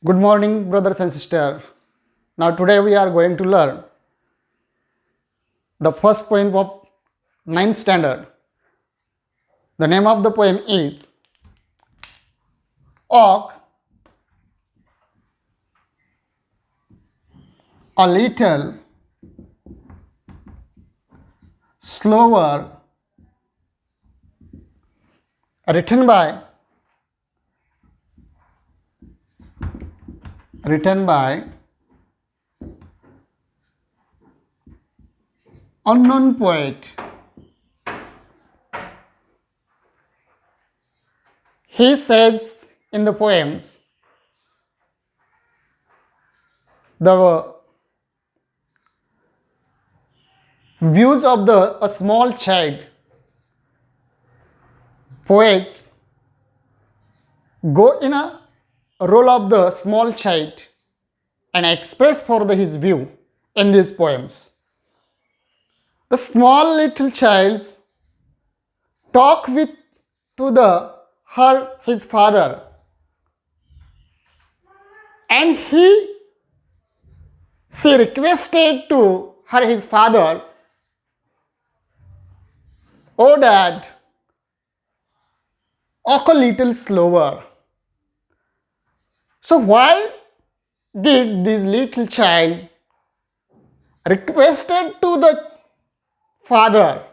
Good morning, brothers and sisters. Now, today we are going to learn the first poem of ninth standard. The name of the poem is Walk a little slower, written by unknown poet. He says in the poems, the views of a small child. Poet go in a role of the small child and express for his view in these poems. The small little child talk with to his father, and she requested to his father, "Oh dad, walk a little slower." So why did this little child requested to the father?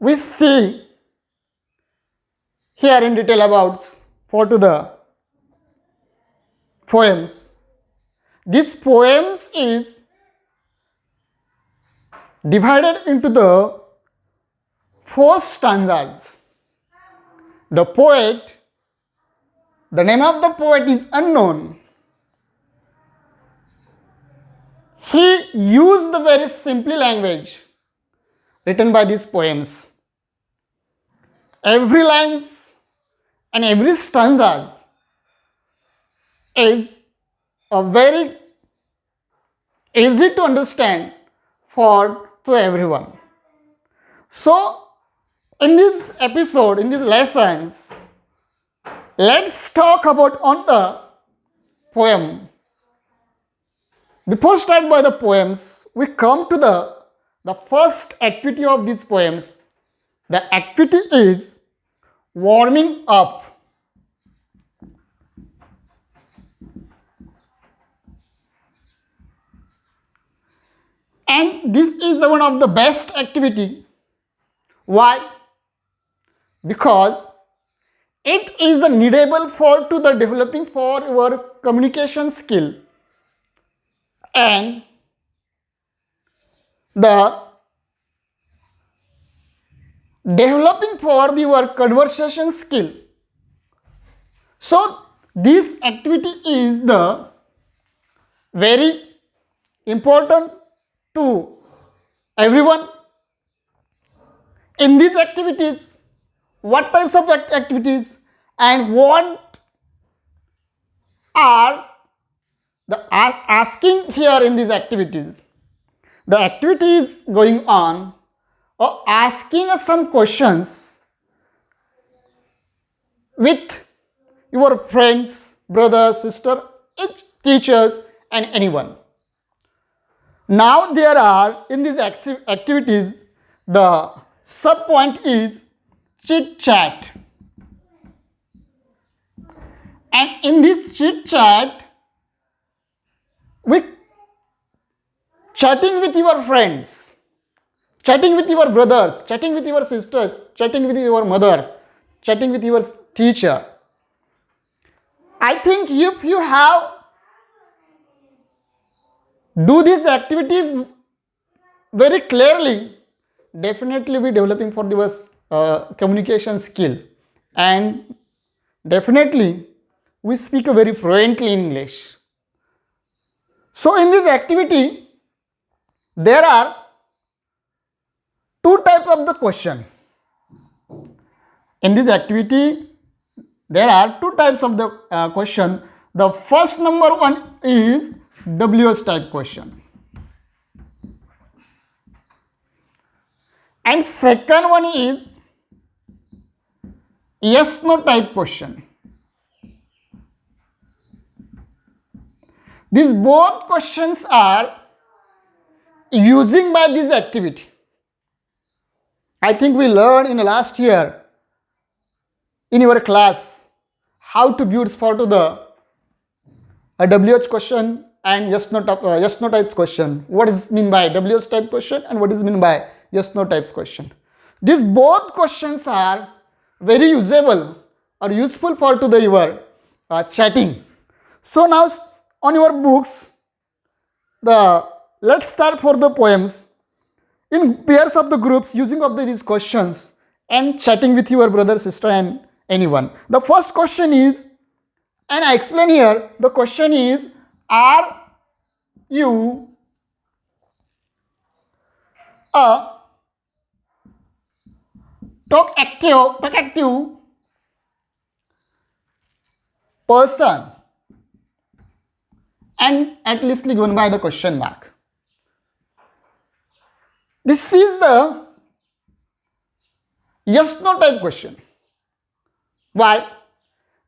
We see here in detail about for to the poems. These poems is divided into the four stanzas. The poet, the name of the poet is unknown. He used the very simple language written by these poems. Every lines and every stanzas is a very easy to understand for to everyone. So in this episode, in these lessons, let's talk about on the poem. Before start by the poems, we come to the first activity of these poems. The activity is warming up. And this is one of the best activity. Why? Because it is needable for to the developing for your communication skill and the developing for your conversation skill. So this activity is the very important to everyone. In these activities, what types of activities and what are the asking here in these activities? The activity is going on or asking us some questions with your friends, brothers, sister, teachers, and anyone. Now there are in these activities, the sub point is chit chat, and in this chit chat, we chatting with your friends, chatting with your brothers, chatting with your sisters, chatting with your mothers, chatting with your teacher. I think if you have do this activity very clearly, definitely be developing for your communication skill, and definitely we speak very fluently in English. So in this activity, there are two types of the question. In this activity, there are two types of the question. The first number one is WS type question, and second one is yes no type question. These both questions are using by this activity. I think we learned in the last year in your class how to build for to the a WH question and yes no type question. What is mean by WH type question and what is mean by yes no type question. These both questions are very usable or useful for to the your chatting. So now on your books, let's start for the poems in pairs of the groups using of these questions and chatting with your brother, sister and anyone. The first question is, and I explain here, the question is, are you a talkative person? And at least given by the question mark. This is the yes no type question. Why?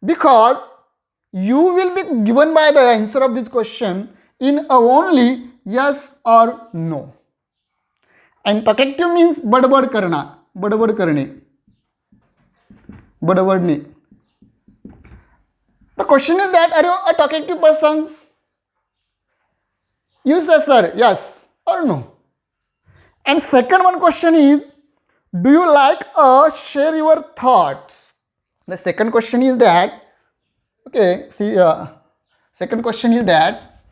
Because you will be given by the answer of this question in a only yes or no. And talkative means बडबड करना, बडबड करणे, बडबडणे. The question is that are you a talkative person? You say sir, yes or no. And second one question is, do you like share your thoughts? The second question is that, okay, see, second question is that,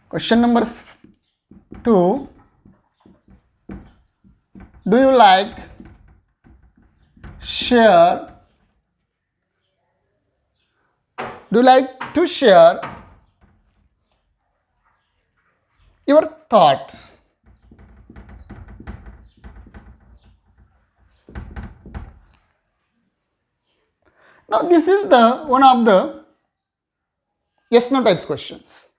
question number 2, do you like to share your thoughts? Now this is the one of the yes no types questions,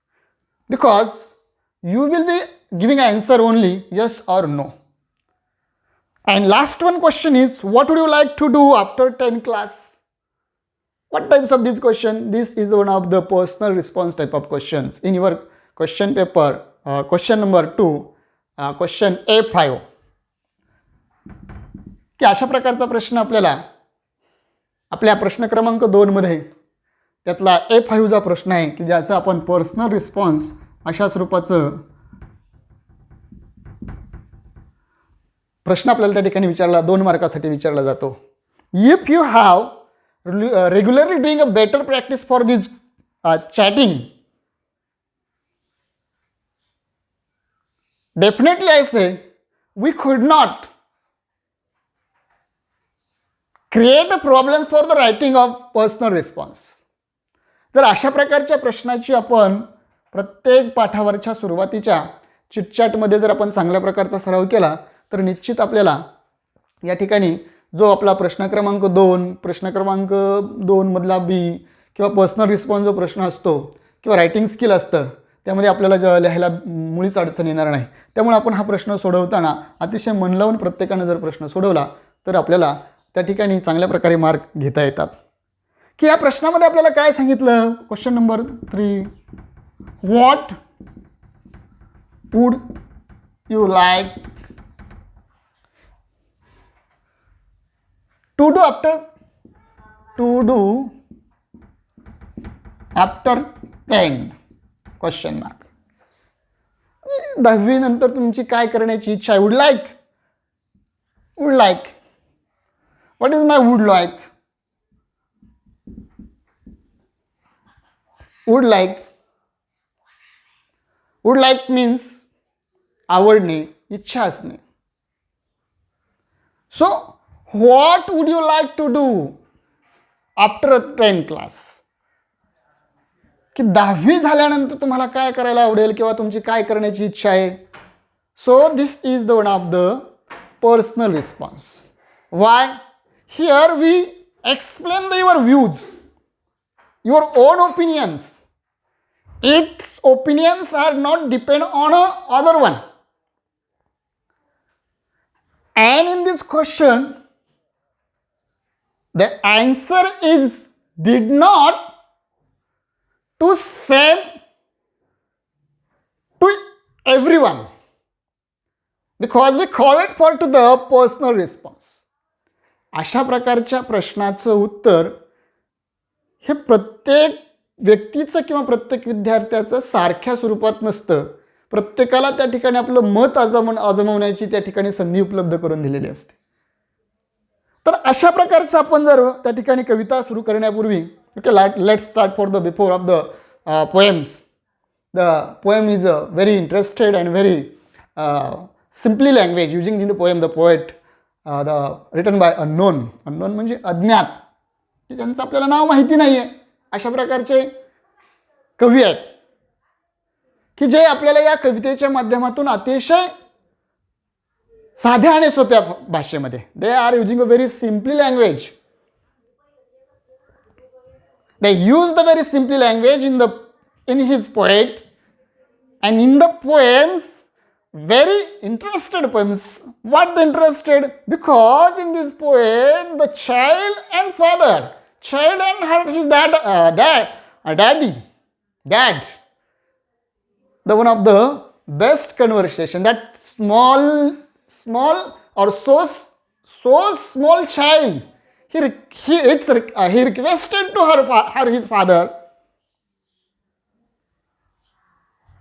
because you will be giving an answer only yes or no. And last one question is, what would you like to do after 10 class? What types of this question? This is one of the personal response type of questions in your question paper, question number 2, question A5. की अशा प्रकारचा प्रश्न आपल्याला आपल्या प्रश्न क्रमांक 2 मध्ये त्यातला A5 चा प्रश्न आहे की ज्याचा आपण पर्सनल रिस्पॉन्स अशा स्वरूपाचं प्रश्न आपल्याला त्या ठिकाणी विचारला 2 मार्कासाठी विचारला जातो. If you have regularly doing a better practice for this chatting, definitely I say we could not create a problem for the writing of personal response. जर अशा प्रकारच्या प्रश्नाची आपण प्रत्येक पाठावरच्या सुरुवातीच्या चिटचॅटमध्ये जर आपण चांगल्या प्रकारचा सराव केला तर निश्चित आपल्याला या ठिकाणी जो आपला प्रश्न क्रमांक 2, प्रश्न क्रमांक 2 मधला बी किंवा पर्सनल रिस्पॉन्स जो प्रश्न असतो किंवा रायटिंग स्किल असतं त्यामध्ये आपल्याला लिहायला मुळीच अडचण येणार नाही. त्यामुळे आपण हा प्रश्न सोडवताना अतिशय मन लावून प्रत्येकाने जर प्रश्न सोडवला तर आपल्याला त्या ठिकाणी चांगल्या प्रकारे मार्क घेता येतात. की या प्रश्नामध्ये आपल्याला काय सांगितलं, question number 3, what would you like to do after 10 question mark. 10वी नंतर तुमची काय करण्याची इच्छा आहे? would like. What is my would like? would like means आवडणे, इच्छा असणे. So what would you like to do after 10 class? की 10वी झाल्यानंतर तुम्हाला काय करायला आवडेल किंवा तुमची काय करण्याची इच्छा आहे. So this is the one of the personal response. Why? Here we explain the your views, your own opinions. It's opinions are not depend on other one. And in this question, the answer is did not to same to everyone because we call it for to the personal response. अशा प्रकारच्या प्रश्नाचं उत्तर हे प्रत्येक व्यक्तीचं किंवा प्रत्येक विद्यार्थ्याचं सारख्या स्वरूपात नसतं. प्रत्येकाला त्या ठिकाणी आपलं मत आजमावण्याची त्या ठिकाणी संधी उपलब्ध करून दिलेली असते. तर अशा प्रकारचं आपण जर त्या ठिकाणी कविता सुरू करण्यापूर्वी okay let's start for the before of the poems. The poem is a very interested and very simply language using in the poem the poet the written by unknown. Unknown म्हणजे अज्ञात, की ज्यांचं आपल्याला नाव माहिती नाही आहे. अशा प्रकारचे कवी आहेत की जे आपल्याला या कवितेच्या माध्यमातून अतिशय साध्या आणि सोप्या भाषेमध्ये they are using a very simply language. They use the very simply language in his poet and in the poems, very interested poems. What the interested? Because in this poem the child and father, child and his dad, dad, the one of the best conversation, that small or so small child, he requested to his father,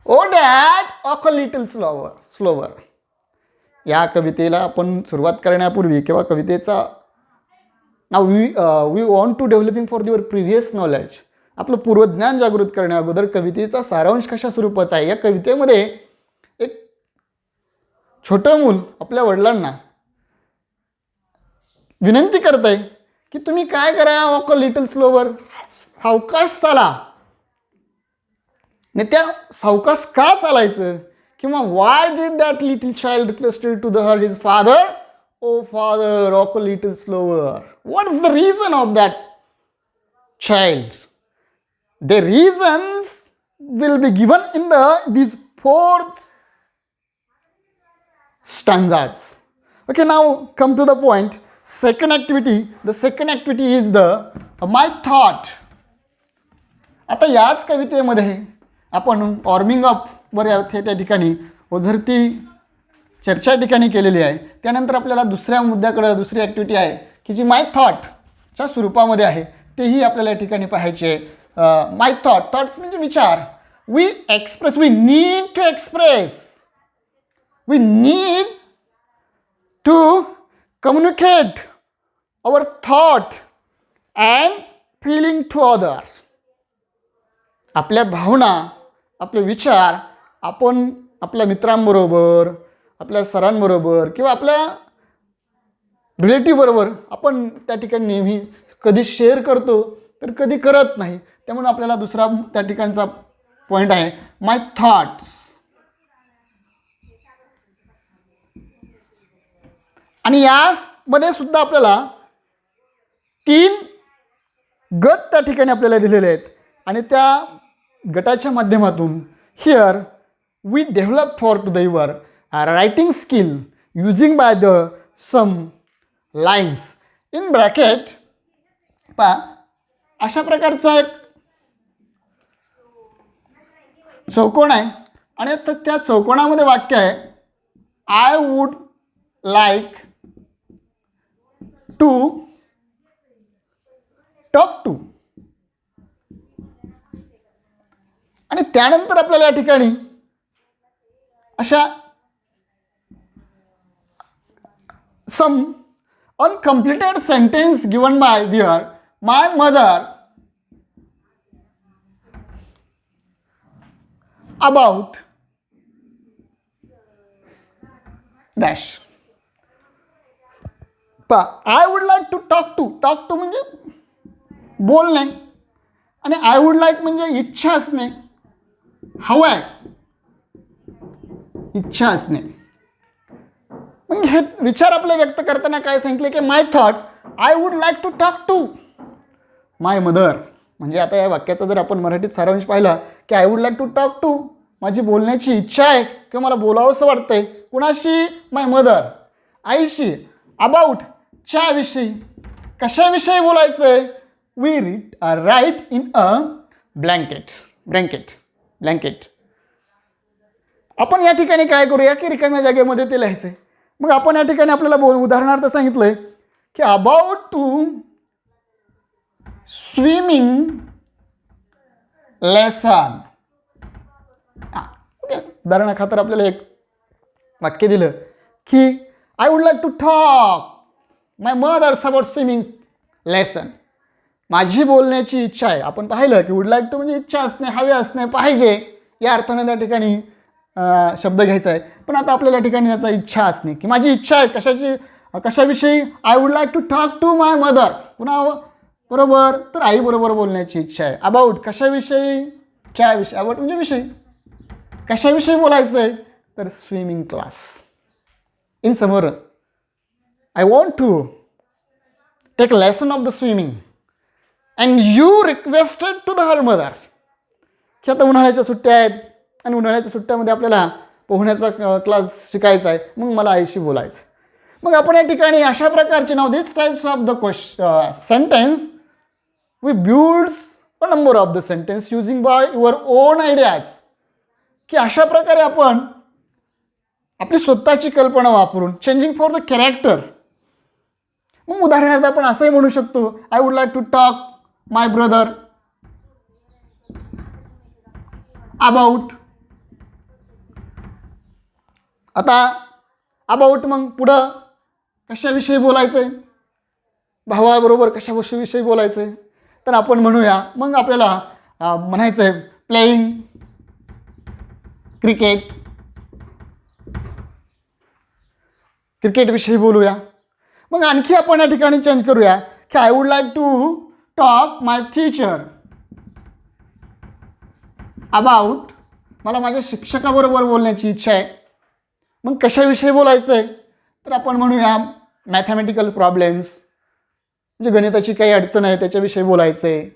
"Oh dad, walk a little slower." या कवितेला आपण सुरुवात करण्यापूर्वी किंवा कवितेचा नाव we want to developing for your previous knowledge, आपलं पूर्वज्ञान जागृत करण्या अगोदर कवितेचा सारांश कशा स्वरूपाचा आहे. या कवितेमध्ये एक छोटं मूल आपल्या वडिलांना विनंती करत आहे की तुम्ही काय करा, वॉक अ लिटल स्लोवर, सावकाश चाला. आणि त्या सावकाश का चालायचं किंवा why did that little child requested to his father, o father walk a little slower. What is the reason of that child? The reasons will be given in these 4 stanzas. Okay, now come to the point. Second activity. The second activity is my thought. आता याच कवितेमध्ये आपण warming up वर त्या ठिकाणी ओझरती चर्चा ठिकाणी केलेली आहे. त्यानंतर आपल्याला दुसऱ्या मुद्द्याकडे दुसरी ॲक्टिव्हिटी आहे की जी माय थॉटच्या स्वरूपामध्ये आहे, तेही आपल्याला या ठिकाणी पाहायचे आहे. माय थॉट्स म्हणजे विचार. We need to express, we need to communicate our thought and feeling to other. आपल्या भावना, आपले विचार आपण आपल्या मित्रांबरोबर, आपल्या सरांबरोबर किंवा आपल्या रिलेटिव्ह आपण त्या ठिकाणी नेहमी कधी शेअर करतो तर कधी करत नाही. त्यामुळे आपल्याला दुसरा त्या ठिकाणचा पॉईंट आहे माय थॉट्स. आणि यामध्ये सुद्धा आपल्याला 3 गट त्या ठिकाणी आपल्याला दिलेले आहेत आणि त्या गटाच्या माध्यमातून here we develop for to the your writing skill using by the some lines in bracket. अशा प्रकारचा एक चौकोन आहे आणि त्या चौकोनामध्ये वाक्य आहे I would like to talk to. आणि त्यानंतर आपल्याला या ठिकाणी अशा some uncompleted sentence given by dear my mother about dash. I would like to talk to म्हणजे बोलणे आणि आय वुड लाईक म्हणजे इच्छा असणे, हवं आहे, इच्छा असणे. म्हणजे हे विचार आपले व्यक्त करताना काय सांगितले की my thoughts I would like to talk to my mother. म्हणजे आता या वाक्याचा जर आपण मराठीत सारांश पाहिला की I would like to talk to, माझी बोलण्याची इच्छा आहे किंवा मला बोलावंसं वाटतंय. कुणाशी? माय मदर, आईशी. अबाउट, च्याविषयी. कशाविषयी बोलायचं आहे? We write in a blanket. Blanket. आपण या ठिकाणी काय करूया की रिकाम्या जागेमध्ये ते लिहायचं आहे. मग आपण या ठिकाणी आपल्याला उदाहरणार्थ सांगितलंय की अबाउट टू स्विमिंग लेसन. उदाहरणाखातर आपल्याला एक वाक्य दिलं की I would like to talk my mothers about swimming lesson. माझी बोलण्याची इच्छा आहे. आपण पाहिलं की वुड लाईक टू म्हणजे इच्छा असणे, हवे असणे, पाहिजे या अर्थाने त्या ठिकाणी शब्द घ्यायचा आहे. पण आता आपल्याला या ठिकाणी त्याचा इच्छा असणे की माझी इच्छा आहे कशाविषयी. I would like to talk to my mother. पुन्हा बरोबर तर आई बरोबर बोलण्याची इच्छा आहे. अबाउट कशाविषयी, च्या विषयी. अबाउट म्हणजे विषयी. कशाविषयी बोलायचं आहे तर swimming class. In summer I want to take lesson of the swimming and you requested to the her mother. की आता उन्हाळ्याच्या सुट्ट्या आहेत आणि उन्हाळ्याच्या सुट्ट्यामध्ये आपल्याला पोहण्याचा क्लास शिकायचा आहे. मग मला आईशी बोलायचं. मग आपण या ठिकाणी अशा प्रकारचे नाव this types of the sentence we builds a number of the sentence using by your own ideas. की अशा प्रकारे आपण आपली स्वतःची कल्पना वापरून चेंजिंग फॉर द कॅरेक्टर. मग उदाहरणार्थ आपण असंही म्हणू शकतो I would like to talk my brother about. आता अबाउट मग पुढं कशाविषयी बोलायचं आहे, भावाबरोबर कशाविषयी बोलायचं आहे तर आपण म्हणूया. मग आपल्याला म्हणायचं आहे प्लेईंग क्रिकेटविषयी बोलूया. मग आणखी आपण या ठिकाणी चेंज करूया की I would like to talk my teacher about. मला माझ्या शिक्षकाबरोबर बोलण्याची इच्छा आहे. मग कशाविषयी बोलायचं आहे तर आपण म्हणूया मॅथमॅटिकल प्रॉब्लेम्स म्हणजे गणिताची काही अडचण आहे त्याच्याविषयी बोलायचं आहे.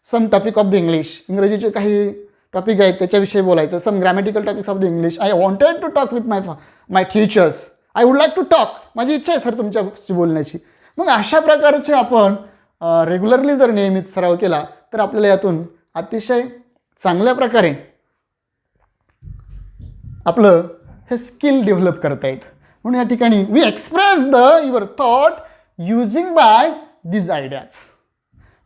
सम टॉपिक ऑफ द इंग्रजीचे काही टॉपिक आहेत त्याच्याविषयी बोलायचं. Some grammatical topics of the English. I wanted to talk with my teachers. I would like to talk. माझी इच्छा आहे सर तुमच्याशी बोलण्याची. मग अशा प्रकारचे आपण रेग्युलरली जर नियमित सराव केला तर आपल्याला यातून अतिशय चांगल्या प्रकारे आपलं हे स्किल डेव्हलप करता येतं. म्हणून या ठिकाणी we express the your thought using by these ideas.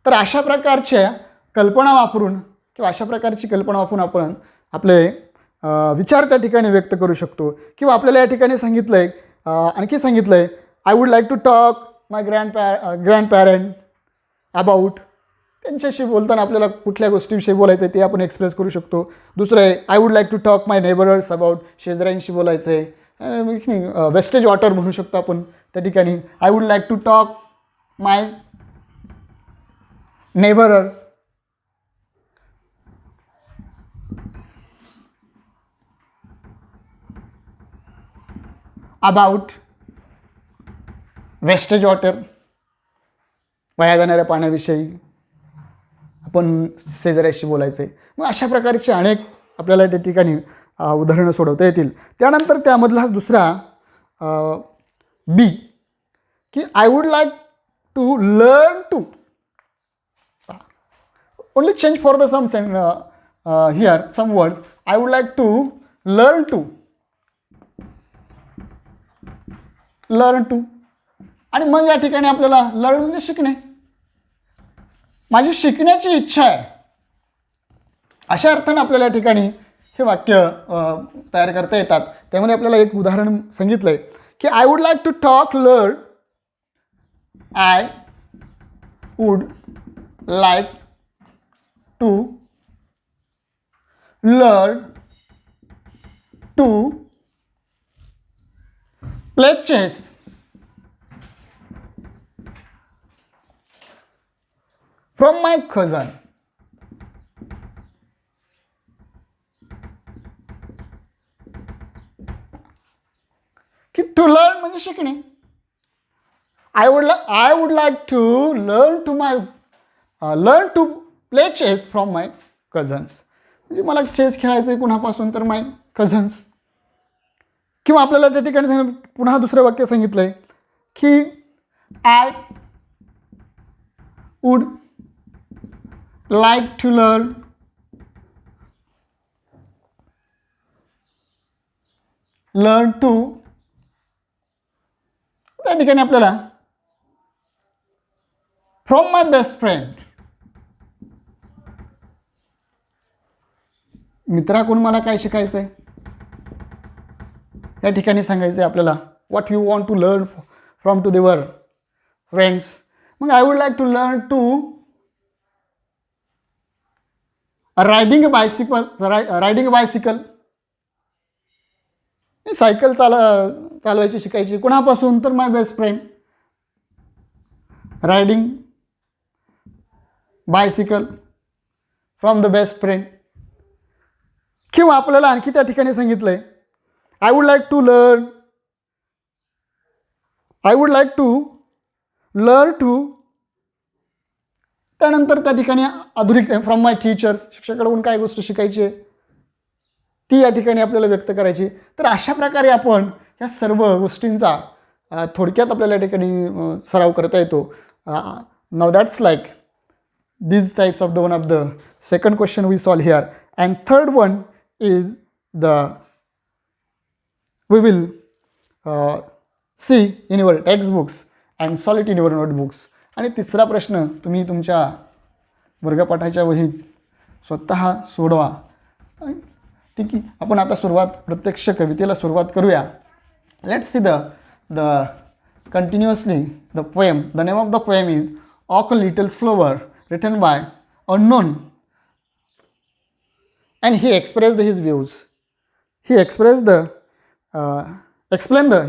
तर अशा प्रकारच्या कल्पना वापरून किंवा अशा प्रकारची कल्पना वापरून आपण आपले विचार त्या ठिकाणी व्यक्त करू शकतो. किंवा आपल्याला या ठिकाणी आणखी सांगितलं I would like to talk my grandparent about. त्यांच्याशी बोलताना आपल्याला कुठल्या गोष्टीविषयी बोलायचं आहे ते आपण एक्सप्रेस करू शकतो. दुसरं आहे I would like to talk my neighbours about. शेजाऱ्यांशी बोलायचं आहे. वेस्टेज वॉटर म्हणू शकतो आपण त्या ठिकाणी. I would like to talk my neighbours about wastage water. वाया जाणाऱ्या पाण्याविषयी आपण शेजाऱ्याशी बोलायचं आहे. मग अशा प्रकारचे अनेक आपल्याला त्या ठिकाणी उदाहरणं सोडवता येतील. त्यानंतर त्यामधला दुसरा बी की I would like to learn to. Only change for the some here some words. I would like to learn to. आणि मग या ठिकाणी आपल्याला लर्न म्हणजे शिकणे. माझी शिकण्याची इच्छा आहे अशा अर्थानं आपल्याला या ठिकाणी हे वाक्य तयार करता येतात. त्यामध्ये आपल्याला एक उदाहरण सांगितलं आहे की I would like to talk learn. I would like to learn to play chess from my cousin. की टू लर्न म्हणजे शिकणे. I would like to learn to play chess from my cousins. म्हणजे मला चेस खेळायचं आहे कुणापासून तर my cousins. किंवा आपल्याला त्या ठिकाणी पुन्हा दुसरं वाक्य सांगितलं आहे की I would like to learn learn to, त्या ठिकाणी आपल्याला फ्रॉम माय बेस्ट फ्रेंड, मित्राकडून मला काय शिकायचं आहे या ठिकाणी सांगायचं आहे आपल्याला. What you want to learn from to their friends. मग I would like to learn to riding a bicycle, cycle चालवायची शिकायची. कुणापासून? तर my best friend. Riding bicycle from the best friend. किंवा आपल्याला आणखी त्या ठिकाणी सांगितलंय I would like to learn to, त्यानंतर त्या ठिकाणी आधुनिक फ्रॉम माय टीचर्स, शिक्षकाकडून काय गोष्ट शिकायची आहे ती या ठिकाणी आपल्याला व्यक्त करायची. तर अशा प्रकारे आपण या सर्व गोष्टींचा थोडक्यात आपल्याला या ठिकाणी सराव करता येतो. Now that's like these types of the one of the second question we solve here, and third one is we will see in your textbooks and solve it in your notebooks. आणि तिसरा प्रश्न तुम्ही तुमच्या वर्गपाठाच्या वहीत स्वतः सोडवा. ठीक आहे, आपण आता प्रत्यक्ष कवितेला सुरुवात करूया. Let's see the continuously the poem. The name of the poem is Walk a Little Slower, written by unknown, and he expressed his views. He explained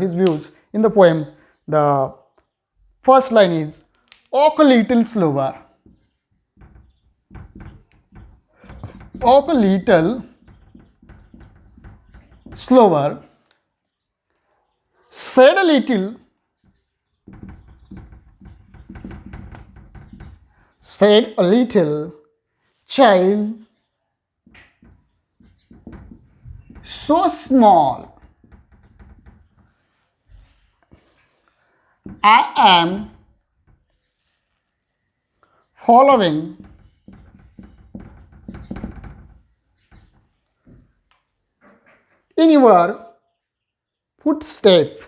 his views in the poem. The first line is walk a little slower. Walk a little slower. Said a little child, so small, I am following in your footstep.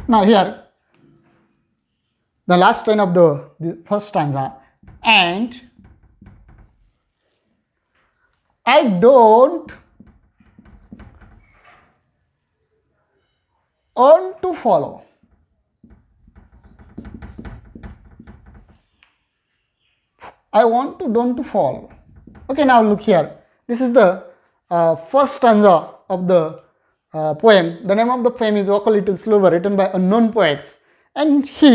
Now here, the last line of the first stanza, and I don't want to follow. Don't to follow. Okay, now look here. This is the first stanza of the poem. The name of the poem is Walk a Little Slower, written by unknown poets. And he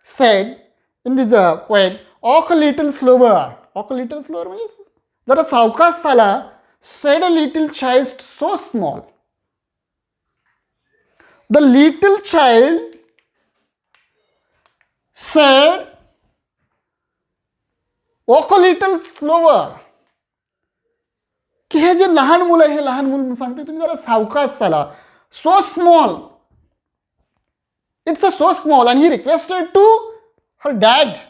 said in this poem, walk a little slower. Walk a little slower means जरा सावकाश चाला. Said a little child so small. The little child said, walk a little slower. की हे जे लहान मुलं आहे, हे लहान मुलं सांगते तुम्ही जरा सावकाश चाला. So small, it's so small. and he requested to her dad.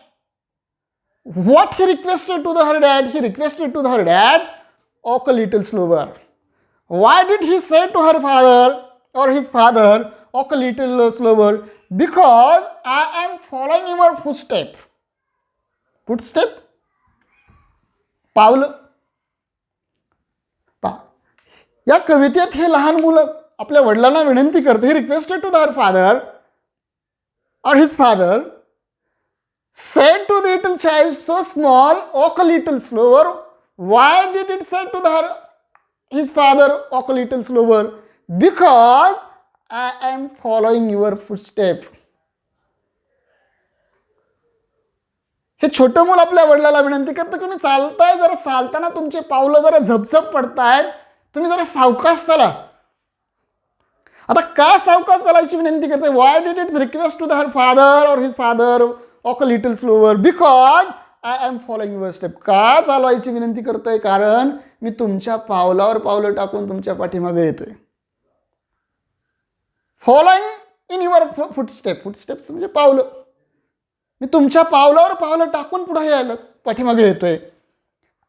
What he requested to her dad? He requested to her dad, walk a little slower. Why did he say to her father or his father, walk a little slower? Because I am following your footstep. Footstep? पावलं. या कवितेत हे लहान मुलं आपल्या वडिलांना विनंती करते. He requested to their father और his father said to the little child so small, walk a little slower. Why did it say to his father, walk a little slower? Because I am following your footstep. हे छोटं मूल आपल्या वडिलाला विनंती करतं, तुम्ही चालताय, जरा चालताना तुमचे पावलं जरा झपझप पडतायत, तुम्ही जरा सावकाश चला. आता का सावकाश चालायची विनंती करते? Why did it request to her father or his father, walk a little slower? Because I am following your step. का चालवायची विनंती करतोय? कारण मी तुमच्या पावलावर पावलं टाकून तुमच्या पाठीमागे येतोय. Following in your footstep. Footsteps म्हणजे पावलं. मी तुमच्या पावलावर पावलं टाकून पुढे यायला पाठीमागे येतोय.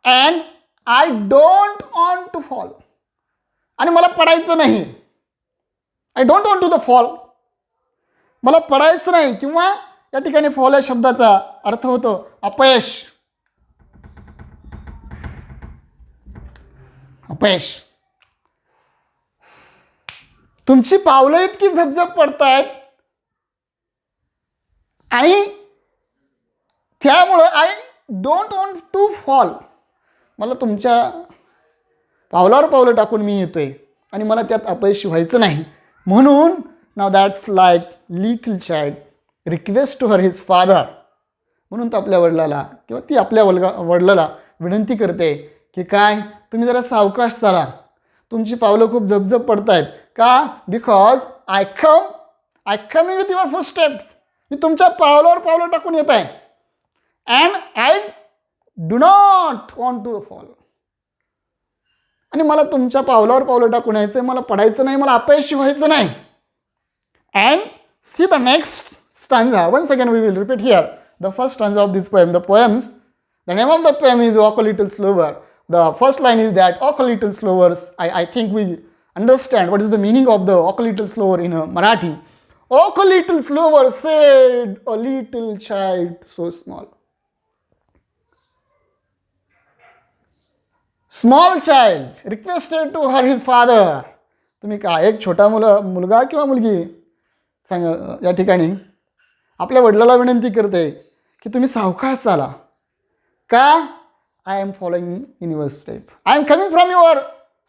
And I don't want to fall. आणि मला पडायचं नाही. I don't want to the fall. मला पडायचं नाही. किंवा या ठिकाणी फॉल या शब्दाचा अर्थ होतो अपयश. अपयश. तुमची पावलं इतकी झपझप पडतायत आणि त्यामुळं I don't want to fall. मला तुमच्या पावलावर पावलं टाकून मी येतोय आणि मला त्यात अपयशी व्हायचं नाही. म्हणून now that's like little child request to her his father. म्हणून तो आपल्या वडिलाला किंवा ती आपल्या वडिलाला विनंती करते की काय तुम्ही जरा सावकाश चाला. तुमची पावलं खूप झपझप पडतायत. का? Because I come with your first step. मी तुमच्या पावलावर पावलं टाकून येत आहे. And I do not want to fall. आणि मला तुमच्या पावलावर पावलं टाकून यायचं आहे. मला पडायचं नाही. मला अपयशी व्हायचं नाही. And C the next stanza. Once again we will repeat here the first stanza of this poem. The name of the poem is Walk a Little Slower. The first line is that walk a little slower. I think we understand what is the meaning of the walk a little slower in Marathi. Walk a little slower, said a little child so small. Small child requested to her his father. तुम्ही काय एक छोटा मुलगा किंवा मुलगी या ठिकाणी आपल्या वडिलाला विनंती करते की तुम्ही सावकाश चाला. का? I am following in your step. I am coming from your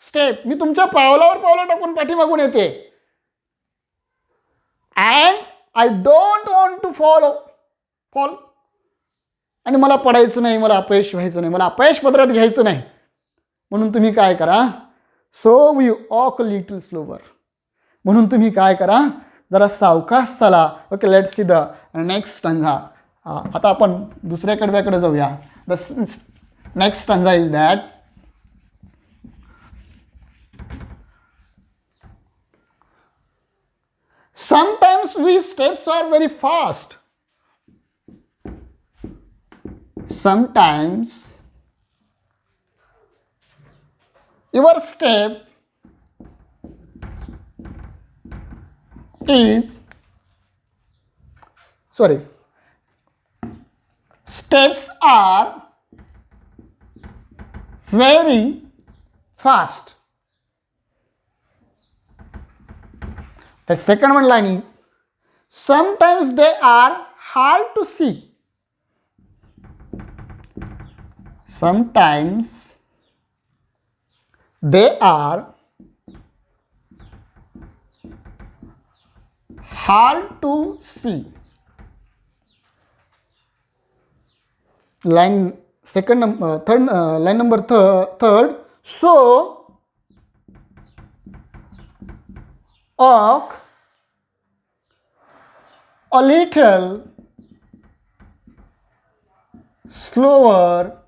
step. मी तुमच्या पावलावर पावलं टाकून पाठीमागून येते. And I don't want to fall. आणि मला पडायचं नाही. मला अपयश व्हायचं नाही. मला अपयश पदरात घ्यायचं नाही. म्हणून तुम्ही काय करा? So we walk a little slower. म्हणून तुम्ही काय करा? जरा सावकाश चला. Okay, let's see the next stanza. आता आपण दुसऱ्या कडव्याकडे जाऊया. The next stanza is that sometimes we steps are very fast. Sometimes your step is steps are very fast. The second one line is sometimes they are hard to see. Sometimes they are hard to see. Line line number third. So walk a little slower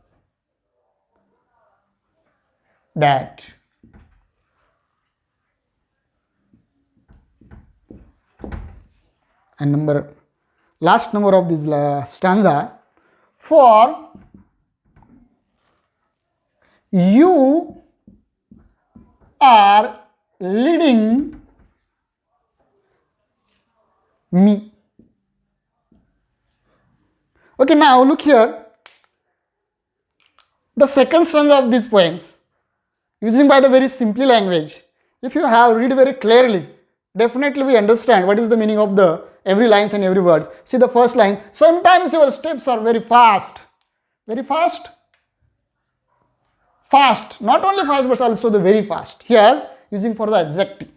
that. And last number of this stanza. For you are leading me. Okay, now look here. The second stanza of these poems, using by the very simple language. If you have read very clearly, definitely we understand what is the meaning of the every lines and every words. See the first line. Sometimes your steps are very fast. Very fast. Fast. Not only fast but also the very fast. Here using for the adjective.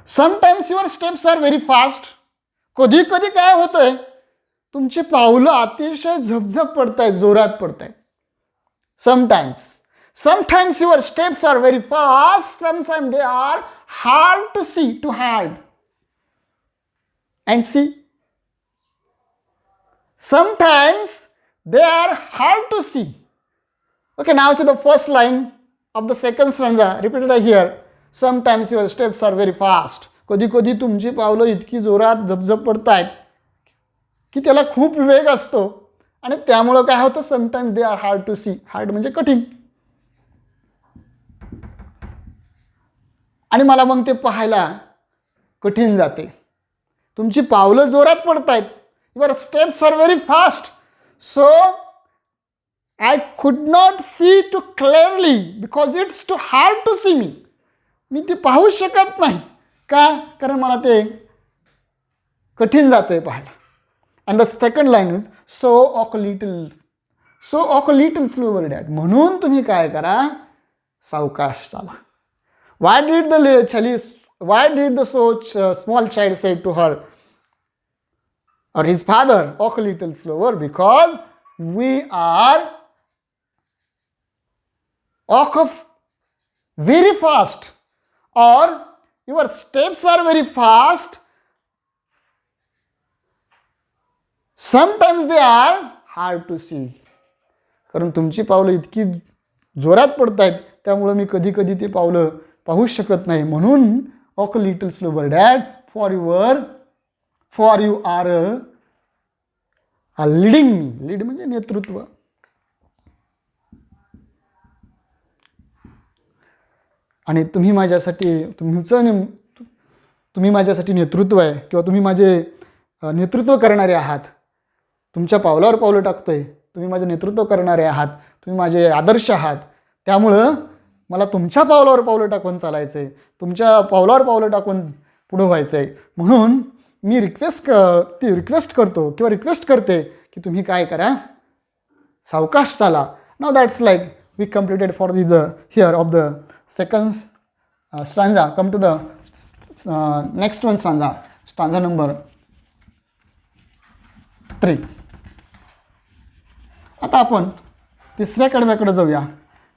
Sometimes your steps are very fast. कधी कधी काय होतंय? तुमची पावलं अतिशय झपझप पडतायत, जोरात पडतायत. Sometimes your steps are very fast. Sometimes they are hard to see, to hide and see. Sometimes they are hard to see. Okay, now see the first line of the second stanza repeated here. Sometimes your steps are very fast. कधी कधी तुमची पावलं इतकी जोरात झपझप पडतायत की त्याला खूप वेग असतो आणि त्यामुळं काय होतं, sometimes they are hard to see. Hard म्हणजे कठीण. आणि मला मग ते पाहायला कठीण जाते. तुमची पावलं जोरात पडतायत, your steps are very fast, so I could not see too clearly because it's too hard to see me. मी ते पाहू शकत नाही. का? कारण मला ते कठीण जाते पाहायला. And the second line is so ऑक लिटल स्लोवर डॅड. म्हणून तुम्ही काय करा, सावकाश चाला. Why did the small child say to her or his father, walk a little slower? Because we are walk very fast, or your steps are very fast. Sometimes they are hard to see. कारण तुमची पावलं इतकी जोरात पडतायत, त्यामुळे मी कधी कधी ते पावलं पाहू शकत नाही. म्हणून walk a little slower dad, for you are leading me. Lead म्हणजे नेतृत्व. आणि तुम्ही माझ्यासाठी नेतृत्व आहे, किंवा तुम्ही माझे नेतृत्व करणारे आहात. तुमच्या पावलावर पावलं टाकतोय, तुम्ही माझे नेतृत्व करणारे आहात, तुम्ही माझे आदर्श आहात. त्यामुळं मला तुमच्या पावलावर पावलं टाकून चालायचं आहे, तुमच्या पावलावर पावलं टाकून पुढं व्हायचं आहे. म्हणून मी रिक्वेस्ट करते की तुम्ही काय करा, सावकाश चाला. Now that's like we completed for here of the second stanza. Come to the next one stanza number 3. आता आपण तिसऱ्या कडव्याकडे जाऊया.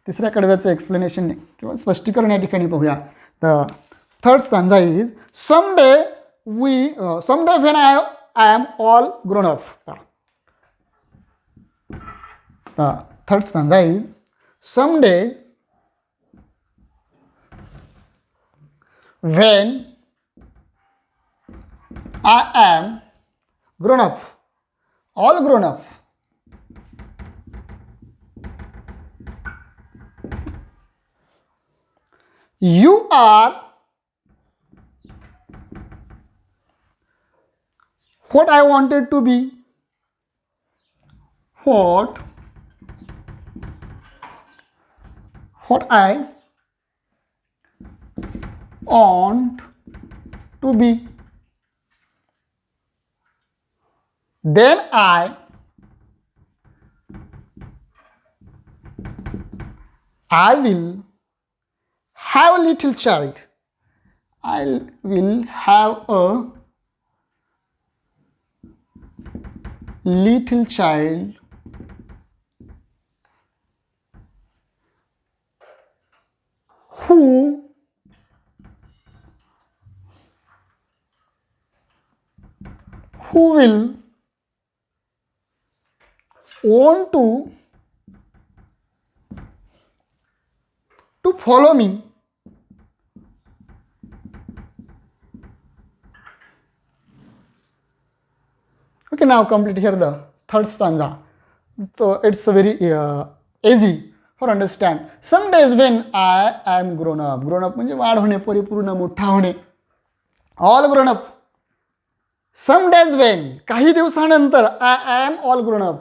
तिसऱ्या कडव्याचं एक्सप्लेनेशन किंवा स्पष्टीकरण या ठिकाणी पाहूया. The third stanza is someday when I am all grown up. The third stanza is someday when I am grown up, all grown up. You are what I wanted to be. What I want to be. Then I will have a little child. I will have a little child who will want to follow me. Okay, now complete here the third stanza. So it's very easy for understand. Some days when I am grown up. Grown up म्हणजे वाढ होणे, परिपूर्ण, मोठा होणे. All grown up. Some days when, काही दिवसानंतर I am all grown up.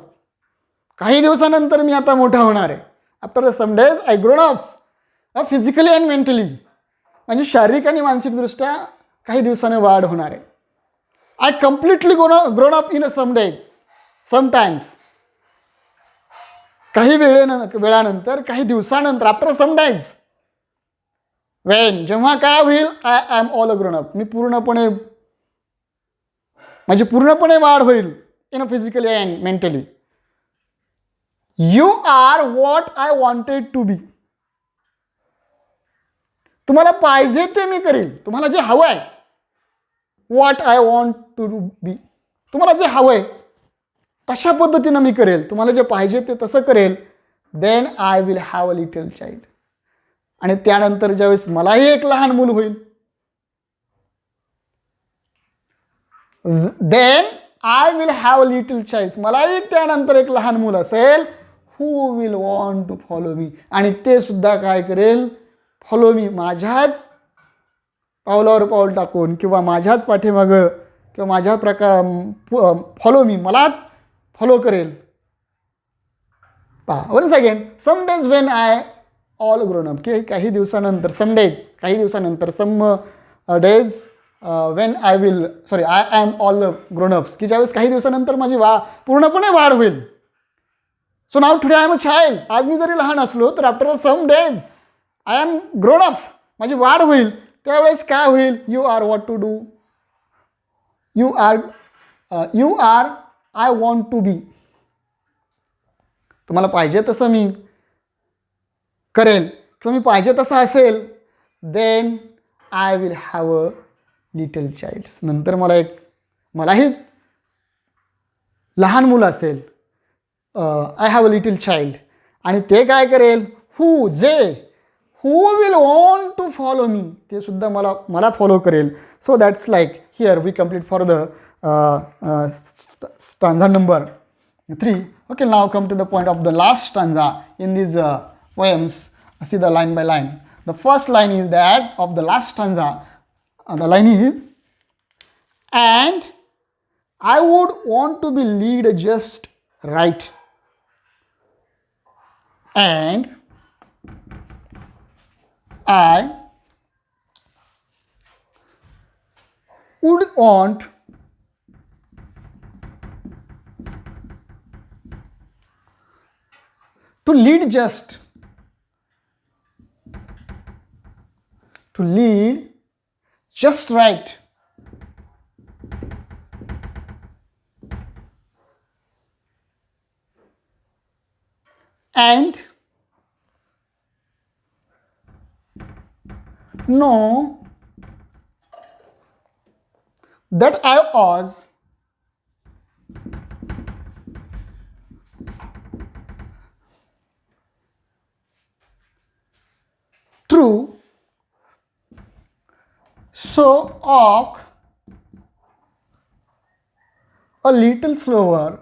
काही दिवसानंतर मी आता मोठा होणार आहे. After some days I grown up. Physically and mentally. म्हणजे शारीरिक आणि मानसिकदृष्ट्या काही दिवसाने वाढ होणार आहे. I completely grown up in some days, sometimes. काही वेळानंतर, काही दिवसानंतर, आफ्टर सम डेज. जेव्हा काय होईल, I am all grown up. माझी पूर्णपणे वाढ होईल in physically and mentally. You are what I wanted to be. तुम्हाला पाहिजे ते मी करेल. तुम्हाला जे हवं आहे, what I want to be, तुम्हाला जे हवं आहे तशा पद्धतीनं मी करेल. तुम्हाला जे पाहिजे ते तसं करेल. Then I will have a little child. आणि त्यानंतर ज्यावेळेस मलाही एक लहान मूल होईल, then I will have a little child, मलाही त्यानंतर एक लहान मूल असेल, who will want to follow me, आणि ते सुद्धा काय करेल, फॉलो मी, माझ्याच पावलावर पाऊल टाकून किंवा माझ्याच पाठीमागं किंवा माझ्या फॉलो मी, मला फॉलो करेल. पहा once again, some days when I all grown up, की काही दिवसानंतर, सम डेज काही दिवसानंतर, some days when I will I am all grown ups, की ज्यावेळेस काही दिवसानंतर माझी पूर्णपणे वाढ होईल. So now today I am a child, आज मी जरी लहान असलो तर after some days I am grown up, माझी वाढ होईल, त्यावेळेस काय होईल, you are what to do, you are I want to be, तुम्हाला पाहिजे तसं मी करेल किंवा मी पाहिजे तसं असेल, then I will have a little child, नंतर मलाही लहान मुलं असेल, I have a little child, आणि ते काय करेल, who will want to follow me, ते सुद्धा मला फॉलो करेल. So that's like here we complete for the stanza number 3. Okay, now come to the point of the last stanza in these poems. See the line by line. The first line is that of the last stanza. The line is, and I would want to be lead just right, and I would want to lead just right, and know that I was true, so walk a little slower,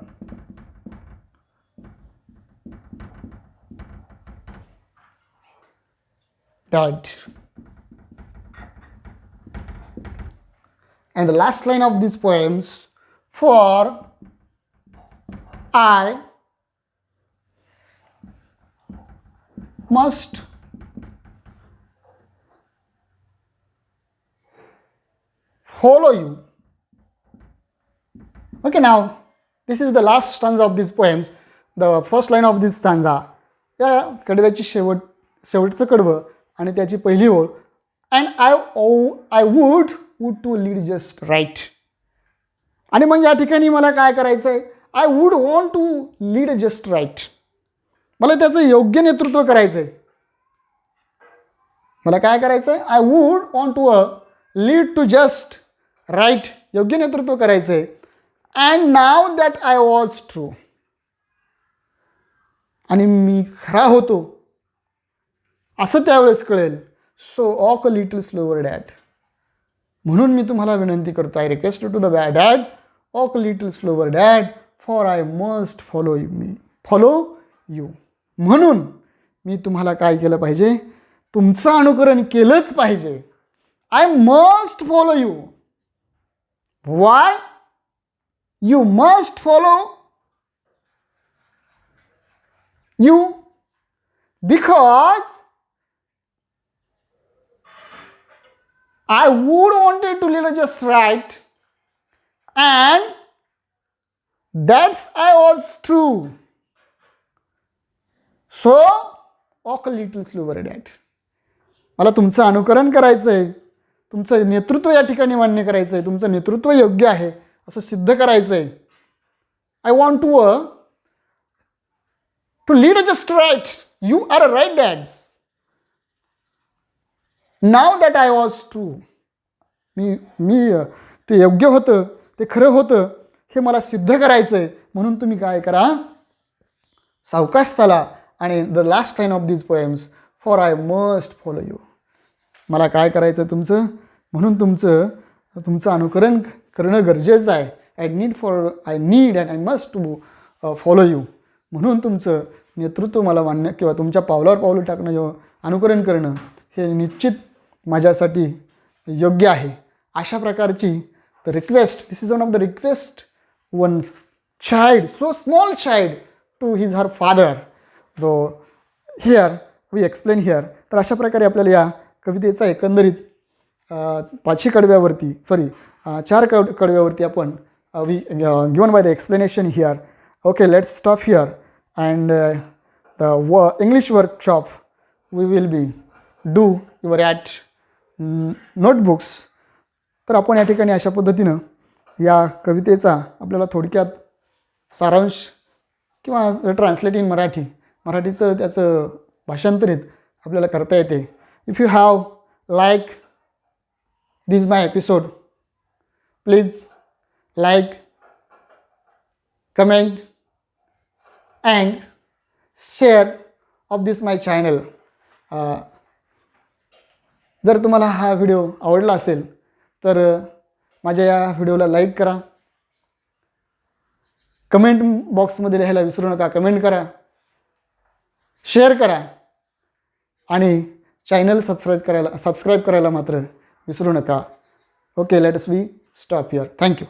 that. And the last line of these poems, for I must follow you. Okay, now this is the last stanza of these poems, the first line of this stanza. या कडव्याची शेवटचं कडवं आणि त्याची पहिली ओळ, and I would to lead just right. आणि मग या ठिकाणी मला काय करायचं आहे, I would want to lead just right, मला त्याचं योग्य नेतृत्व करायचं आहे. मला काय करायचं आहे, I would want to lead to just right, योग्य नेतृत्व करायचं आहे. And know that I was true, आणि मी खरा होतो असं त्यावेळेस कळेल. So walk a little slower dad, म्हणून मी तुम्हाला विनंती करतो, I request to the dad, walk a little slower dad, for I must follow you. म्हणून मी तुम्हाला काय केलं पाहिजे, तुमचं अनुकरण केलंच पाहिजे. आय must follow you. Y you must follow you? Because I would wanted to live just right, and that's I was true. So walk a little slower dad. मला तुमचं अनुकरण करायचं आहे, तुमचं नेतृत्व या ठिकाणी मान्य करायचं आहे, तुमचं नेतृत्व योग्य आहे असं सिद्ध करायचं आहे. I want to lead just right. You are right, dads. Now that I was true. मी ते योग्य होतं, ते खरं होतं हे मला सिद्ध करायचं आहे. म्हणून तुम्ही काय करा, सावकाश चला. आणि the last line of these poems, for I must follow you. मला काय करायचं तुमचं, म्हणून तुमचं अनुकरण करणं गरजेचं आहे. I need and I must to follow you. म्हणून तुमचं नेतृत्व मला मान्य किंवा तुमच्या पावलावर पावलं टाकणं किंवा अनुकरण करणं हे निश्चित माझ्यासाठी योग्य आहे. अशा प्रकारची the request, this is one of the request one child, so small child to his her father. So here we explain here. तर अशा प्रकारे आपल्याला या कवितेचा एकंदरीत 5 कडव्यावरती 4 कडव्यावरती आपण we given by the explanation here. Okay, let's stop here and the English workshop we will be do your at notebooks. तर आपण या ठिकाणी अशा पद्धतीनं या कवितेचा आपल्याला थोडक्यात सारांश किंवा ट्रान्सलेट इन मराठीचं त्याचं भाषांतरित आपल्याला करता येते. If you have like this my episode, please like, comment and share of this my channel. जर तुम्हाला हा व्हिडिओ आवडला असेल तर माझ्या या व्हिडिओला लाईक करा, कमेंट बॉक्समध्ये लिहायला विसरू नका, कमेंट करा, शेअर करा आणि चॅनल सबस्क्राईब करायला मात्र विसरू नका. Okay, let us we stop here. Thank you.